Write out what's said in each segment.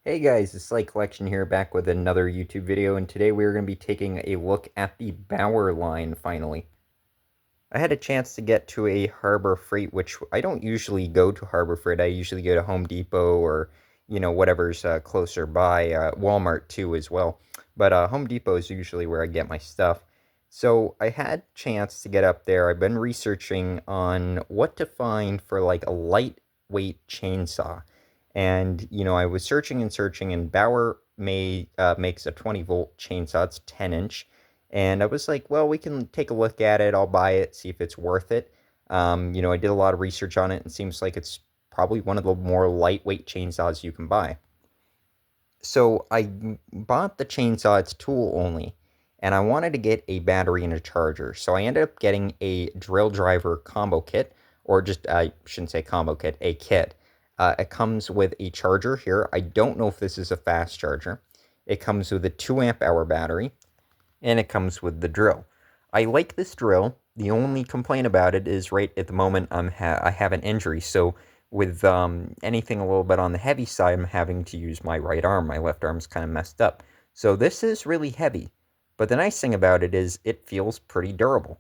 Hey guys, it's Slate Collection here, back with another YouTube video, and today we're going to be taking a look at the Baur line, finally. I had a chance to get to a Harbor Freight, which I don't usually go to Harbor Freight. I usually go to Home Depot or, whatever's closer by, Walmart too as well. But Home Depot is usually where I get my stuff. So I had a chance to get up there. I've been researching on what to find for like a lightweight chainsaw. And, I was searching and searching, and Bauer makes a 20-volt chainsaw. It's 10-inch. And I was like, well, we can take a look at it. I'll buy it, see if it's worth it. I did a lot of research on it, and it seems like it's probably one of the more lightweight chainsaws you can buy. So I bought the chainsaw, it's tool only, and I wanted to get a battery and a charger. So I ended up getting a drill driver combo kit, or just, I shouldn't say combo kit, a kit. It comes with a charger here. I don't know if this is a fast charger. It comes with a 2 amp hour battery, and it comes with the drill. I like this drill. The only complaint about it is right at the moment I have an injury, so with anything a little bit on the heavy side, I'm having to use my right arm. My left arm's kind of messed up. So this is really heavy, but the nice thing about it is it feels pretty durable.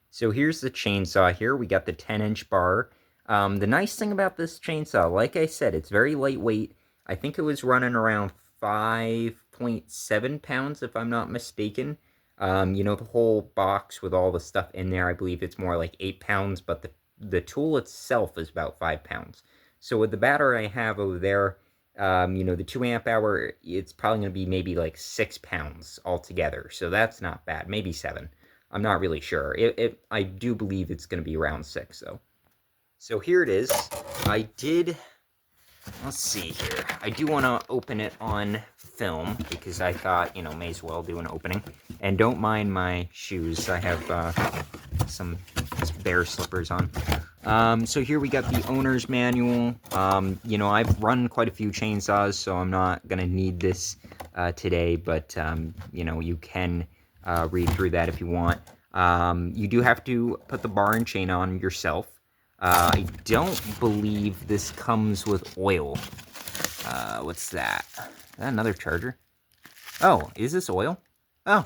So here's the chainsaw here. We got the 10-inch bar. The nice thing about this chainsaw, like I said, it's very lightweight. I think it was running around 5.7 pounds, if I'm not mistaken. The whole box with all the stuff in there, I believe it's more like 8 pounds, but the tool itself is about 5 pounds. So with the battery I have over there, the 2 amp hour, it's probably going to be maybe like 6 pounds altogether. So that's not bad. Maybe 7. I'm not really sure. I do believe it's going to be around 6, though. So here it is. Let's see here. I do want to open it on film because I thought, may as well do an opening. And don't mind my shoes. I have some bear slippers on. So here we got the owner's manual. I've run quite a few chainsaws, so I'm not going to need this today, but, you can read through that if you want. You do have to put the bar and chain on yourself. I don't believe this comes with oil. What's that? Is that another charger? Oh, is this oil? Oh,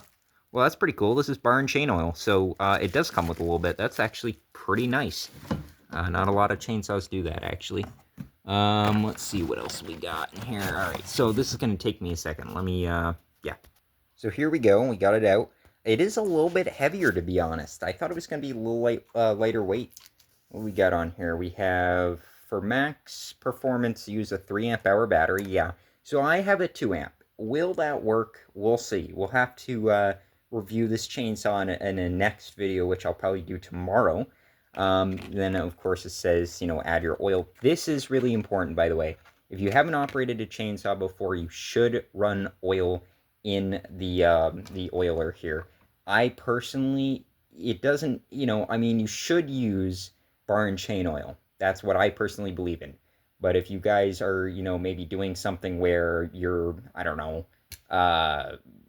well, that's pretty cool. This is bar and chain oil, so it does come with a little bit. That's actually pretty nice. Not a lot of chainsaws do that, actually. Let's see what else we got in here. All right, so this is going to take me a second. Let me, yeah. So here we go. We got it out. It is a little bit heavier, to be honest. I thought it was going to be a little lighter weight. What we got on here? We have, for max performance, use a 3 amp hour battery. Yeah. So I have a 2 amp. Will that work? We'll see. We'll have to review this chainsaw in a next video, which I'll probably do tomorrow. Then, of course, it says, add your oil. This is really important, by the way. If you haven't operated a chainsaw before, you should run oil in the oiler here. I personally, it doesn't, you should use bar and chain oil. That's what I personally believe in. But if you guys are, maybe doing something where you're, I don't know,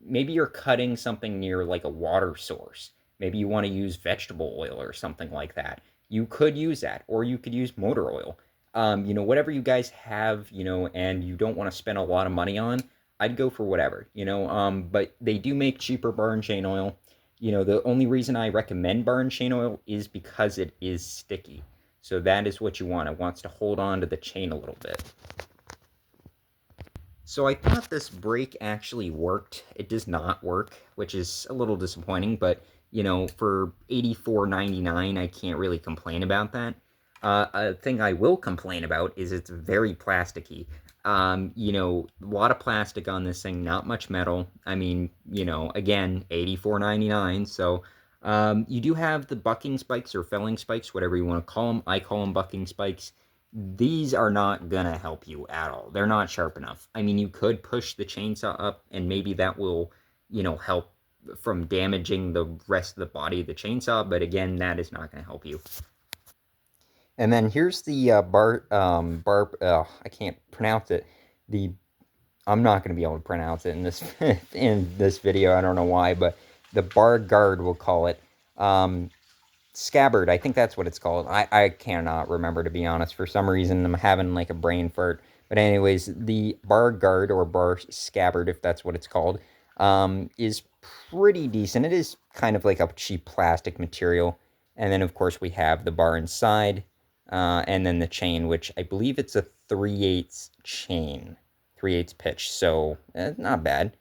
maybe you're cutting something near like a water source. Maybe you want to use vegetable oil or something like that. You could use that, or you could use motor oil. Whatever you guys have, and you don't want to spend a lot of money on, I'd go for whatever, but they do make cheaper bar and chain oil. The only reason I recommend bar and chain oil is because it is sticky. So that is what you want. It wants to hold on to the chain a little bit. So I thought this brake actually worked. It does not work, which is a little disappointing, but, for $84.99, I can't really complain about that. A thing I will complain about is it's very plasticky. A lot of plastic on this thing, not much metal. I mean, again, $84.99. So, you do have the bucking spikes or felling spikes, whatever you want to call them. I call them bucking spikes. These are not gonna help you at all. They're not sharp enough. I mean, you could push the chainsaw up, and maybe that will, help from damaging the rest of the body of the chainsaw. But again, that is not gonna help you. And then here's the I can't pronounce it. I'm not going to be able to pronounce it in this in this video. I don't know why, but the bar guard, we'll call it. Scabbard, I think that's what it's called. I cannot remember, to be honest. For some reason, I'm having like a brain fart. But anyways, the bar guard or bar scabbard, if that's what it's called, is pretty decent. It is kind of like a cheap plastic material. And then, of course, we have the bar inside, and then the chain, which I believe it's a 3/8 chain, 3/8 pitch. So, not bad.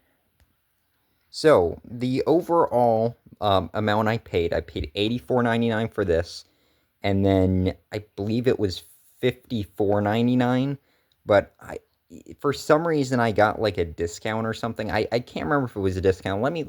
So, the overall amount I paid $84.99 for this, and then I believe it was $54.99, but for some reason I got like a discount or something. I can't remember if it was a discount. Let me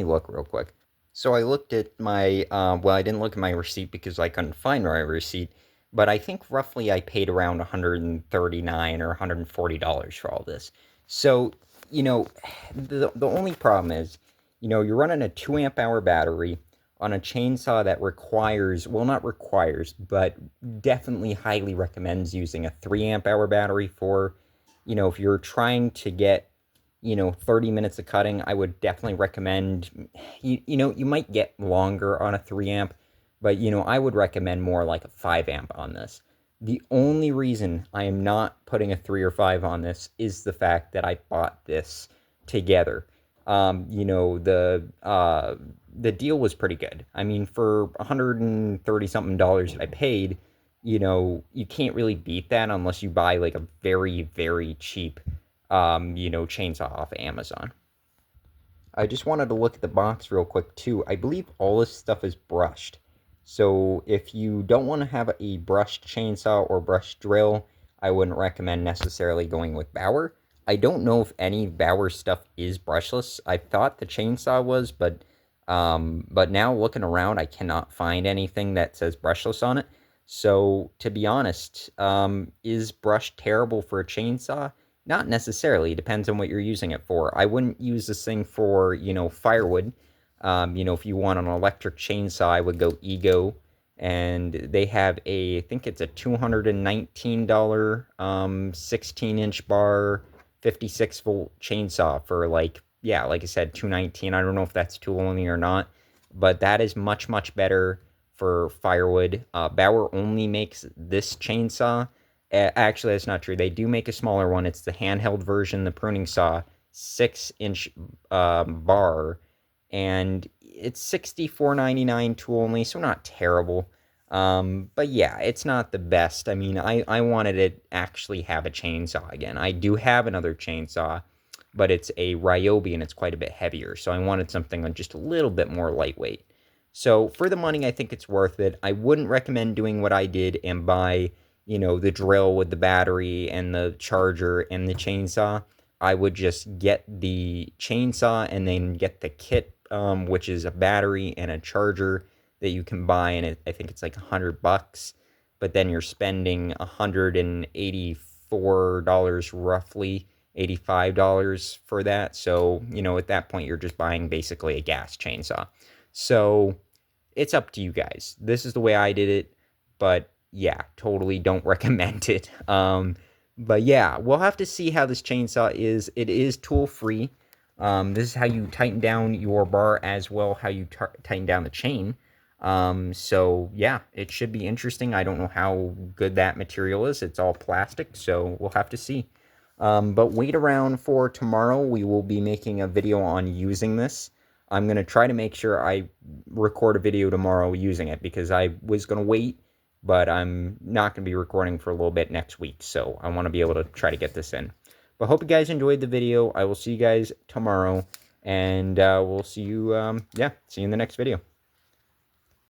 look real quick. So I looked at my well, I didn't look at my receipt because I couldn't find my receipt, but I think roughly I paid around $139 or $140 for all this. So, the only problem is, you're running a 2 amp hour battery on a chainsaw that requires, well, not requires, but definitely highly recommends using a 3 amp hour battery for, if you're trying to get, 30 minutes of cutting. I would definitely recommend, you might get longer on a 3 amp, but, I would recommend more like a 5 amp on this. The only reason I am not putting a 3 or 5 on this is the fact that I bought this together. The deal was pretty good. I mean, for 130 something dollars that I paid, you can't really beat that unless you buy like a very, very cheap, chainsaw off of Amazon. I just wanted to look at the box real quick too. I believe all this stuff is brushed. So if you don't want to have a brushed chainsaw or brushed drill, I wouldn't recommend necessarily going with Baur. I don't know if any Baur stuff is brushless. I thought the chainsaw was, but now looking around, I cannot find anything that says brushless on it. So to be honest, is brush terrible for a chainsaw? Not necessarily. It depends on what you're using it for. I wouldn't use this thing for, firewood. If you want an electric chainsaw, I would go Ego. And they have I think it's a $219 16-inch bar, 56-volt chainsaw for like I said, $219. I don't know if that's tool only or not, but that is much, much better for firewood. Baur only makes this chainsaw. Actually, that's not true. They do make a smaller one. It's the handheld version, the pruning saw, 6-inch bar, and it's $64.99 tool only, so not terrible. But yeah, it's not the best. I mean, I wanted to actually have a chainsaw again. I do have another chainsaw, but it's a Ryobi and it's quite a bit heavier, so I wanted something just a little bit more lightweight. So for the money, I think it's worth it. I wouldn't recommend doing what I did and buy, the drill with the battery and the charger and the chainsaw. I would just get the chainsaw and then get the kit, which is a battery and a charger that you can buy, and I think it's like $100. But then you're spending $184 roughly, $85 for that. So, at that point, you're just buying basically a gas chainsaw. So it's up to you guys. This is the way I did it, but yeah, totally don't recommend it. But yeah, we'll have to see how this chainsaw is. It is tool free. This is how you tighten down your bar as well, how you tighten down the chain. So yeah, it should be interesting. I don't know how good that material is. It's all plastic, so we'll have to see. But wait around for tomorrow. We will be making a video on using this. I'm going to try to make sure I record a video tomorrow using it, because I was going to wait, but I'm not going to be recording for a little bit next week. So I want to be able to try to get this in. But hope you guys enjoyed the video. I will see you guys tomorrow, and we'll see you, see you in the next video.